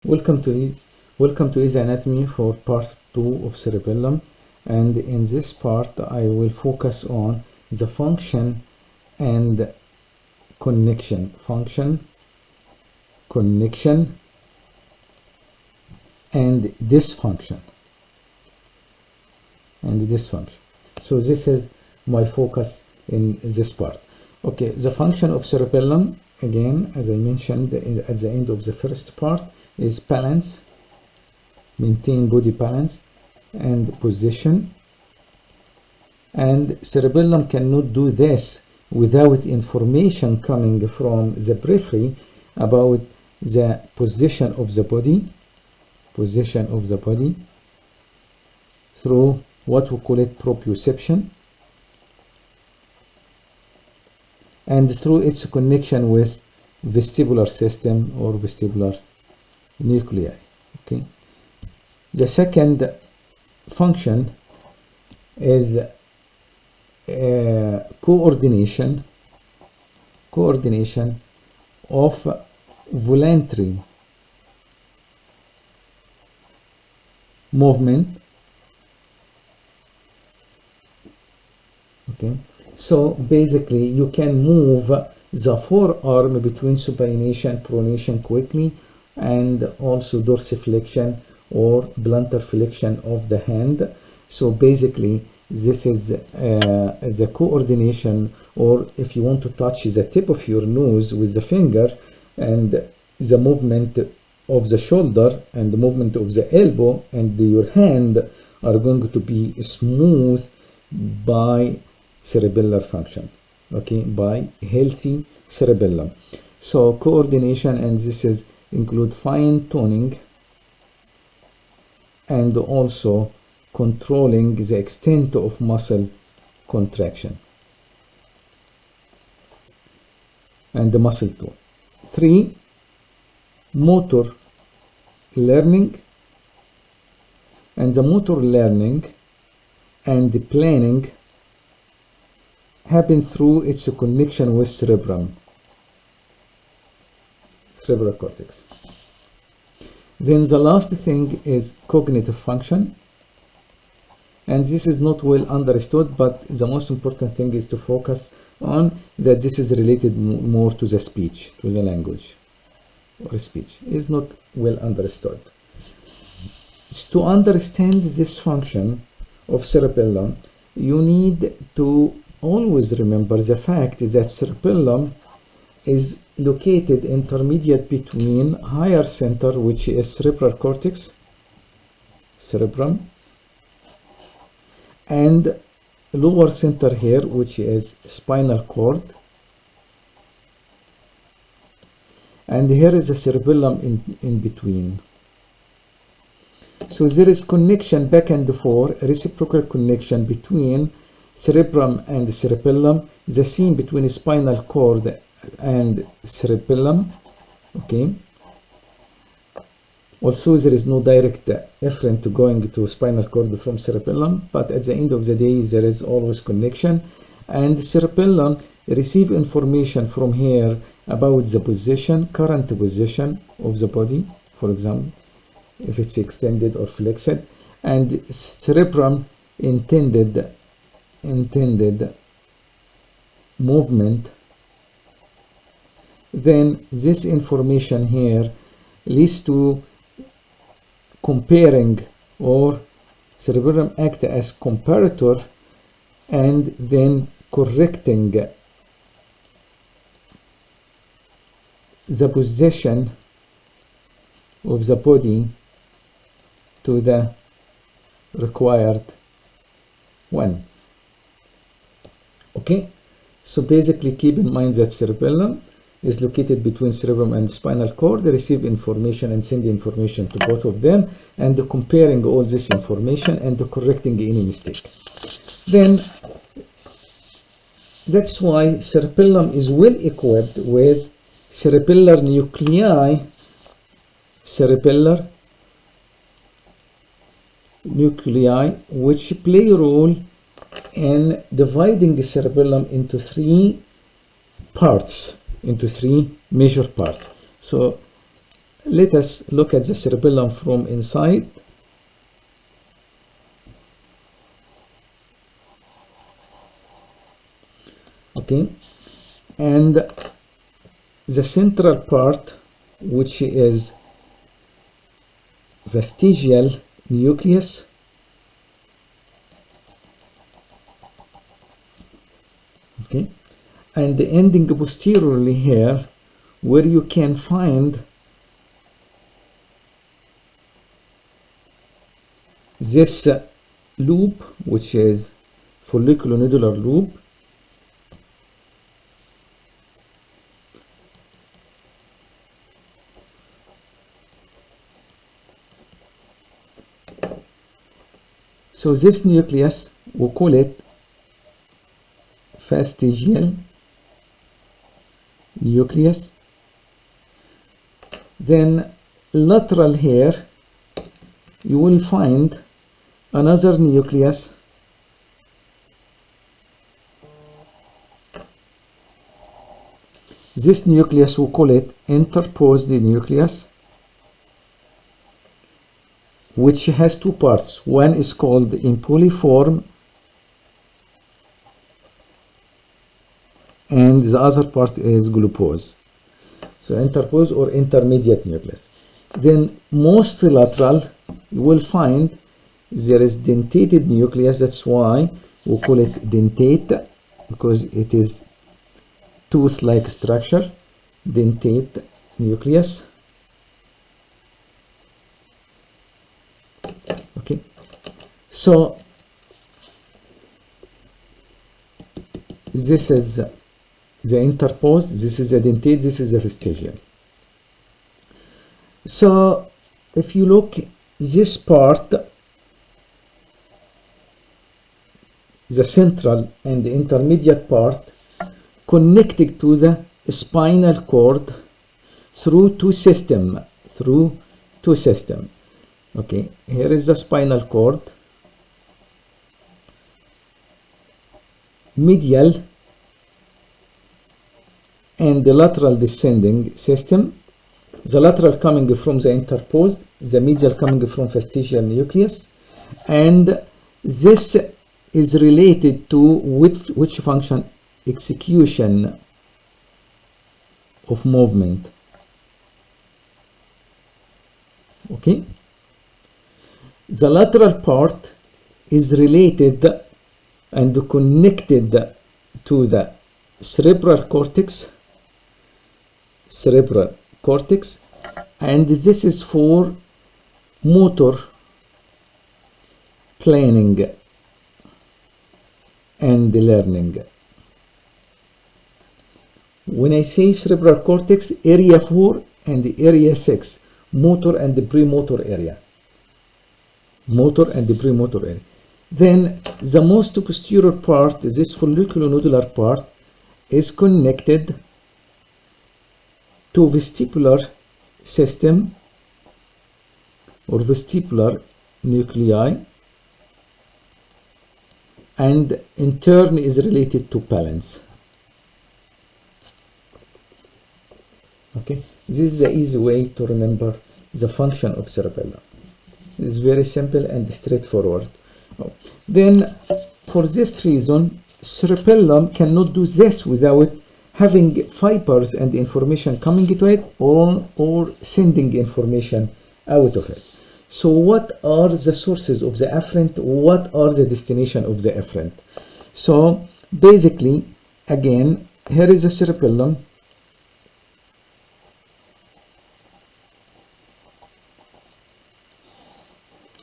Welcome to Easy Anatomy for part 2 of cerebellum, and in this part I will focus on the function and connection. Function, connection, and dysfunction. So this is my focus in this part. Okay, the function of cerebellum, again, as I mentioned at the end of the first part, is balance, maintain body balance and position. And cerebellum cannot do this without information coming from the periphery about the position of the body, through what we call it proprioception, and through its connection with vestibular system or vestibular nuclei. Okay. The second function is coordination of voluntary movement. Okay. So basically you can move the forearm between supination, pronation quickly, and also dorsiflexion or plantar flexion of the hand. So basically this is the coordination, or if you want to touch the tip of your nose with the finger, and the movement of the shoulder and the movement of the elbow and your hand are going to be smooth by cerebellar function, okay, by healthy cerebellum. So coordination, and this is include fine tuning and also controlling the extent of muscle contraction and the muscle tone. 3, motor learning, and the motor learning and the planning happen through its connection with cerebral cortex. Then the last thing is cognitive function, and this is not well understood, but the most important thing is to focus on that this is related more to the speech, to the language or speech. Is not well understood. To understand this function of cerebellum, you need to always remember the fact that cerebellum is located intermediate between higher center, which is cerebral cortex, cerebrum, and lower center here, which is spinal cord, and here is a cerebellum in between. So there is connection back and forth, reciprocal connection between cerebrum and cerebellum, the same between spinal cord and cerebellum. Okay. Also, there is no direct efferent going to spinal cord from cerebellum, but at the end of the day, there is always connection. And cerebellum receive information from here about the position, current position of the body, for example, if it's extended or flexed, and cerebrum intended movement. Then this information here leads to comparing, or cerebellum act as comparator and then correcting the position of the body to the required one. Okay, so basically keep in mind that cerebellum is located between cerebrum and spinal cord. They receive information and send information to both of them, and comparing all this information and correcting any mistake. Then that's why cerebellum is well equipped with cerebellar nuclei, which play a role in dividing the cerebellum into 3 parts, into 3 major parts. So let us look at the cerebellum from inside. Okay, and the central part, which is vestigial nucleus, okay, and the ending posteriorly here, where you can find this loop, which is folliculonodular loop, so this nucleus, we call it vestigial nucleus. Then lateral here, you will find another nucleus, this nucleus we call it interposed nucleus, which has two parts. One is called impuliform and the other part is glucose. So interposed or intermediate nucleus. Then most lateral, you will find there is dentated nucleus. That's why we call it dentate, because it is tooth-like structure, dentate nucleus. Okay, so this is the interposed, this is the dentate, this is the vestigial. So if you look, this part, the central and the intermediate part, connected to the spinal cord through two systems. Okay, here is the spinal cord, medial and the lateral descending system. The lateral coming from the interposed, the medial coming from vestigial nucleus, and this is related to which function? Execution of movement. Okay, the lateral part is related and connected to the cerebral cortex, and this is for motor planning and learning. When I say cerebral cortex, area 4 and area 6, motor and the premotor area. Then the most posterior part, this folliculonodular part, is connected to vestibular system or vestibular nuclei, and in turn is related to balance. Okay, this is the easy way to remember the function of cerebellum. It's very simple and straightforward. Then, for this reason, cerebellum cannot do this without having fibers and information coming to it or sending information out of it. So what are the sources of the afferent? What are the destination of the efferent? So basically, again, here is the cerebellum.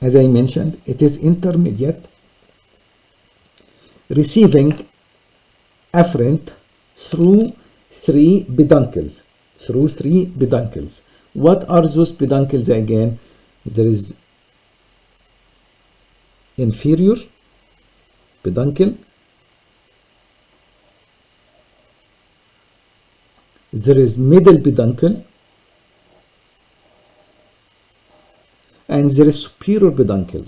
As I mentioned, it is intermediate, receiving afferent through three peduncles. What are those peduncles again? There is inferior peduncle, there is middle peduncle, and there is superior peduncle.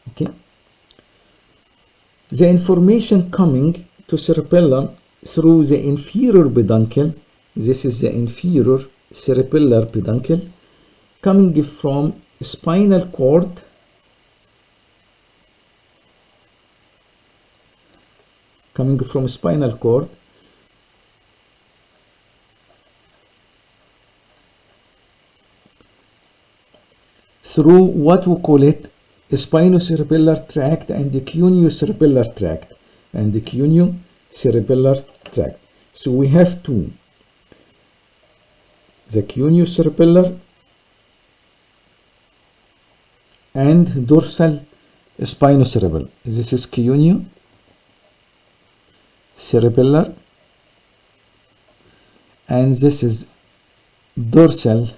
Okay. The information coming to cerebellum through the inferior peduncle This is the inferior cerebellar peduncle coming from spinal cord through what we call it spinocerebellar tract and the cuneo-cerebellar tract So we have two, the cuneo-cerebellar and dorsal spinocerebellar. This is cuneo-cerebellar and this is dorsal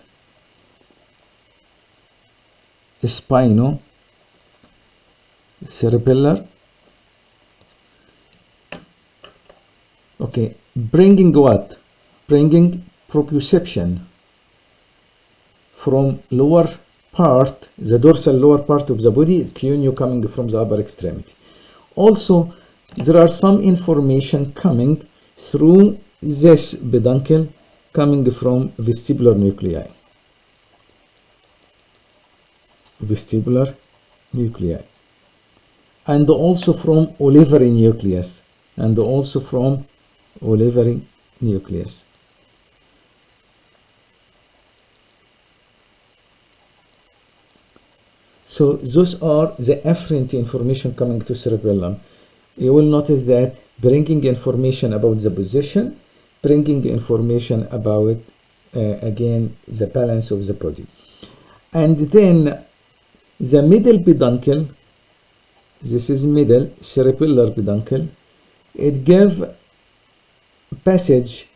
spinocerebellar. Okay, bringing what? Bringing proprioception from lower part, the dorsal lower part of the body, cuneo coming from the upper extremity. Also, there are some information coming through this peduncle coming from vestibular nuclei. And also from olivary nucleus. So those are the afferent information coming to cerebellum. You will notice that bringing information about the position, bringing information about again the balance of the body. And then the middle peduncle, this is middle cerebellar peduncle, it gives passage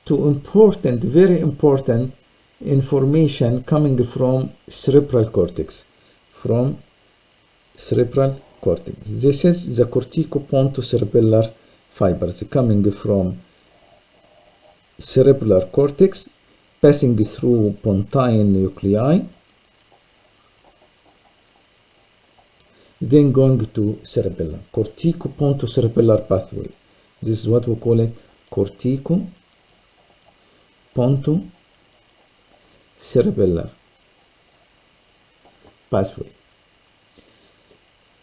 to important, very important information coming from cerebral cortex. This is the corticopontocerebellar fibers coming from cerebellar cortex, passing through pontine nuclei, then going to cerebellum. Corticopontocerebellar pathway. This is what we call it, corticopontocerebellar pathway.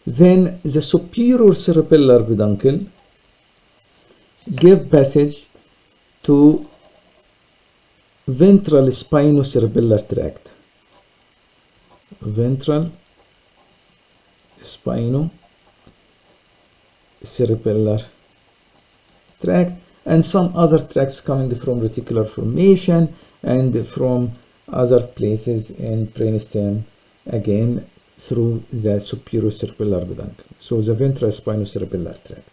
Then the superior cerebellar peduncle give passage to ventral spinocerebellar tract. Ventral spinocerebellar tract and some other tracts coming from reticular formation and from other places in brainstem, again through the superior cerebellar peduncle. So the ventral spinocerebellar tract.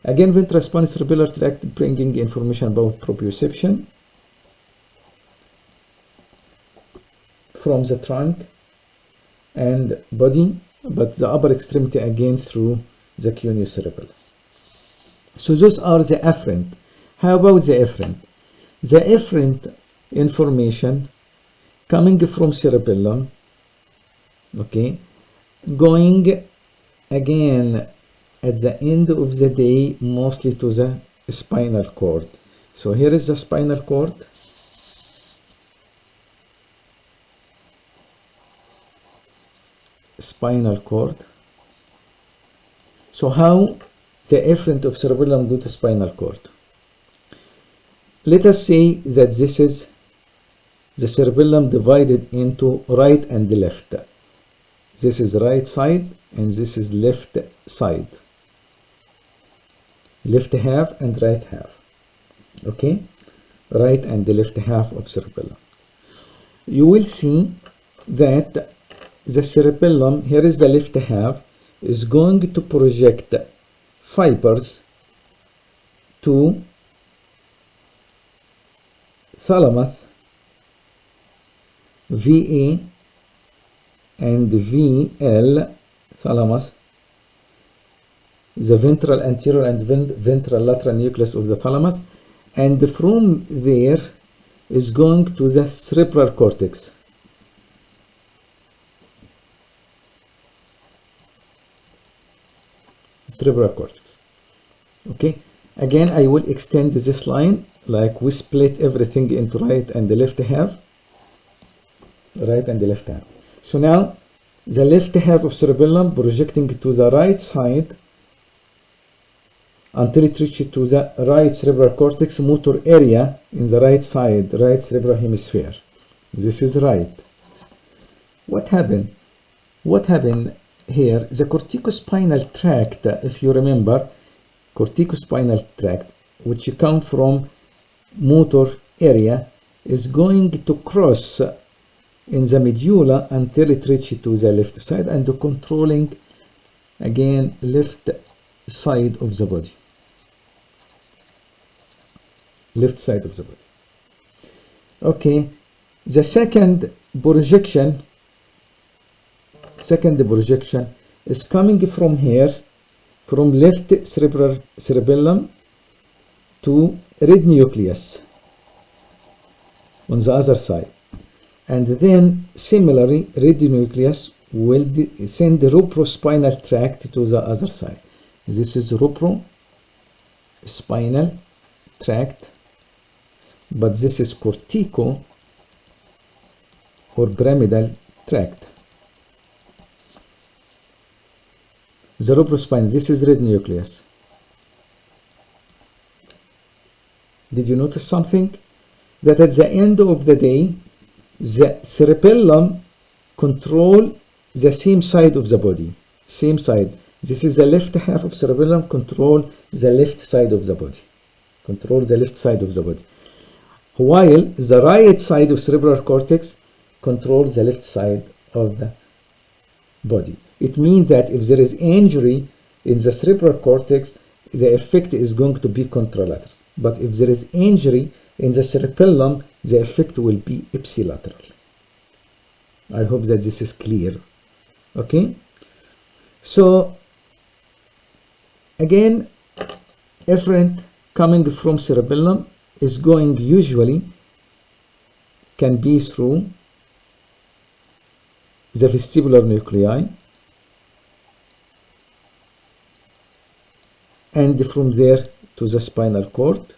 Again, ventral spinocerebellar tract bringing information about proprioception from the trunk and body, but the upper extremity again through the cuneo-cerebellar. So those are the afferent. How about the efferent? The efferent information coming from cerebellum, okay, going again at the end of the day mostly to the spinal cord. So here is the spinal cord. So how the efferent of cerebellum go to spinal cord? Let us say that this is the cerebellum divided into right and left. This is right side and this is left side. Left half and right half. Okay? Right and the left half of cerebellum. You will see that the cerebellum, here is the left half, is going to project fibers to thalamus, VA and VL, thalamus, the ventral anterior and ventral lateral nucleus of the thalamus, and from there is going to the cerebral cortex. Okay, again I will extend this line like we split everything into right and the left half. Right and the left half. So now the left half of cerebellum projecting to the right side until it reaches to the right cerebral cortex motor area in the right side, right cerebral hemisphere. This is right. What happened? What happened here? The corticospinal tract, if you remember, corticospinal tract, which come from motor area, is going to cross in the medulla until it reaches to the left side and controlling again left side of the body. Left side of the body. Okay, the second projection is coming from here, from left cerebellum to red nucleus on the other side. And then similarly, red nucleus will send the retrospinal tract to the other side. This is retrospinal tract, but this is cortico or pyramidal tract. The retrospinal, this is red nucleus. Did you notice something? That at the end of the day, the cerebellum control the same side of the body, same side. This is the left half of cerebellum control the left side of the body, while the right side of cerebral cortex controls the left side of the body. It means that if there is injury in the cerebral cortex, the effect is going to be contralateral. But if there is injury in the cerebellum, the effect will be ipsilateral. I hope that this is clear. Okay? So, again, efferent coming from cerebellum is going usually can be through the vestibular nuclei, and from there to the spinal cord.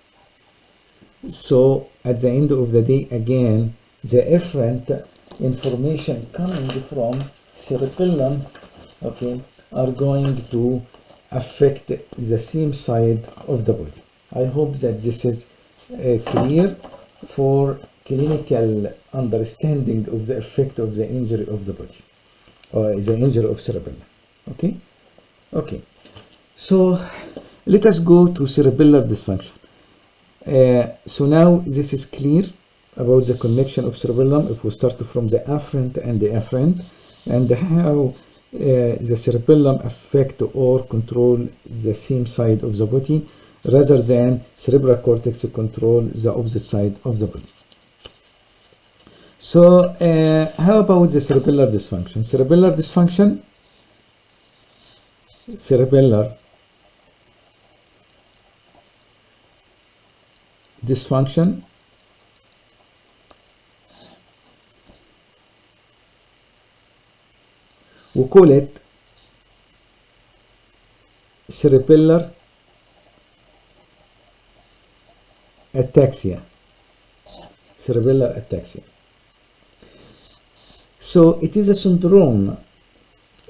So at the end of the day, again, the efferent information coming from cerebellum, okay, are going to affect the same side of the body. I hope that this is clear for clinical understanding of the effect of the injury of the body, or the injury of cerebellum. Okay? Okay. So let us go to cerebellar dysfunction. So now this is clear about the connection of cerebellum if we start from the afferent and the efferent, and how the cerebellum affect or control the same side of the body rather than cerebral cortex to control the opposite side of the body. So how about the cerebellar dysfunction? Cerebellar dysfunction we call it cerebellar ataxia. Cerebellar ataxia. So it is a syndrome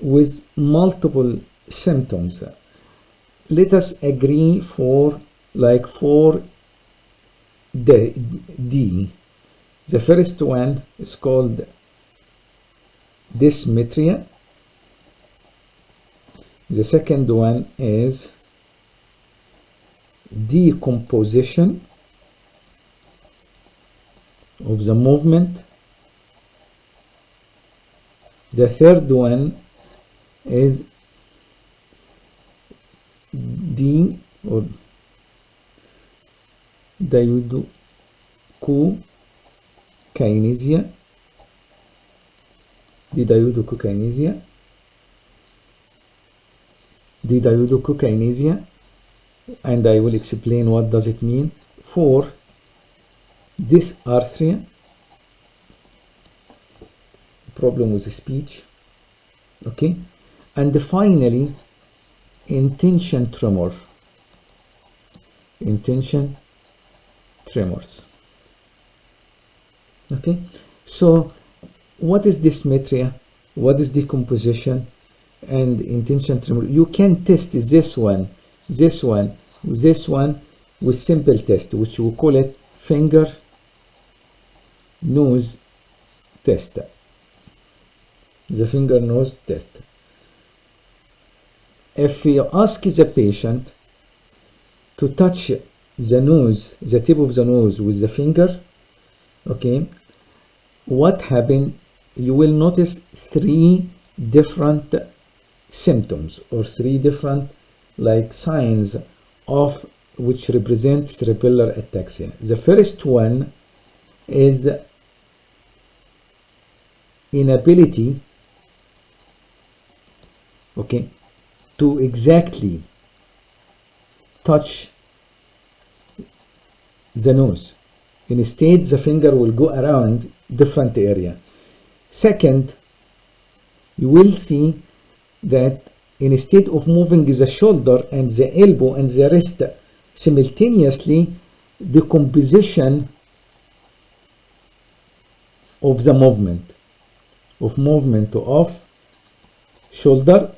with multiple symptoms. Let us agree for like 4D. The first one is called dysmetria. The second one is decomposition of the movement. The third one is diudocokinesia. Diudocokinesia, and I will explain what does it mean. 4, dysarthria, problem with speech. Okay, and finally intention tremor. tremors. Okay, so what is dysmetria, what is decomposition, and intention tremor? You can test this one with simple test, which we call it finger nose test. The finger nose test. If you ask the patient to touch the nose, the tip of the nose with the finger, okay, what happened? You will notice 3 different symptoms, or 3 different like signs of which represent cerebellar ataxia. The first one is inability, okay, to exactly touch the nose. Instead, the finger will go around different area. Second, you will see that instead of moving the shoulder and the elbow and the wrist simultaneously, the composition of the movement of shoulder,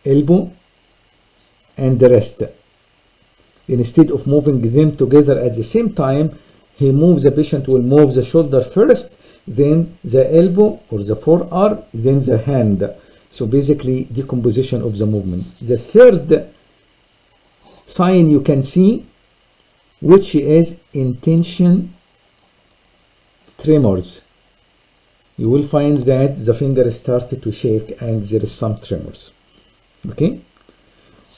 elbow, and the wrist. Instead of moving them together at the same time, the patient will move the shoulder first, then the elbow or the forearm, then the hand. So basically decomposition of the movement. The third sign you can see, which is intention tremors. You will find that the finger started to shake and there is some tremors. Okay,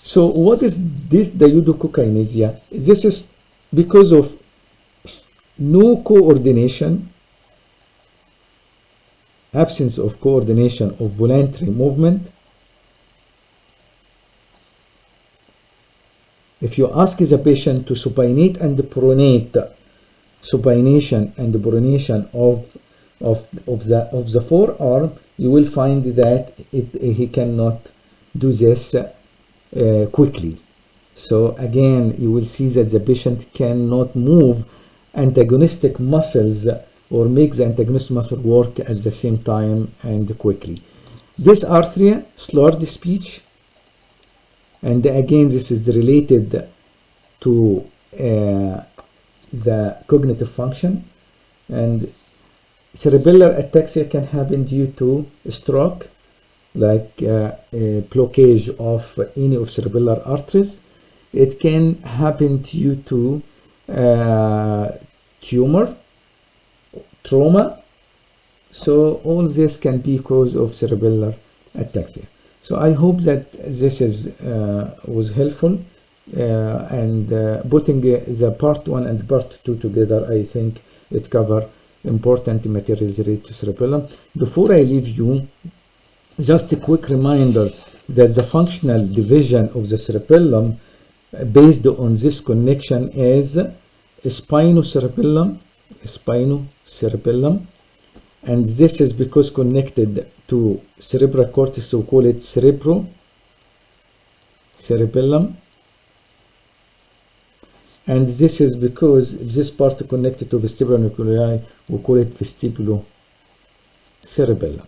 so what is this diudocokinesia? This is because of no coordination, absence of coordination of voluntary movement. If you ask the patient to supinate and pronate, supination and pronation of the forearm, you will find that he cannot do this quickly. So again, you will see that the patient cannot move antagonistic muscles or make the antagonistic muscle work at the same time and quickly. Dysarthria, slurred speech, and again this is related to the cognitive function. And cerebellar ataxia can happen due to stroke, like blockage of any of cerebellar arteries. It can happen due to tumor, trauma. So all this can be cause of cerebellar ataxia. So I hope that this was helpful, and putting the part 1 and part 2 together, I think it covers important materials related to cerebellum. Before I leave you, just a quick reminder that the functional division of the cerebellum based on this connection is spinocerebellum, and this is because connected to cerebral cortex, so call it cerebellum, and this is because this part connected to vestibular nuclei, we call it vestibulocerebellum.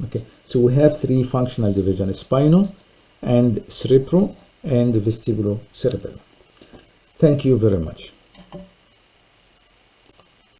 Okay, so we have 3 functional divisions: spino and cerebro and vestibulocerebellum. Thank you very much.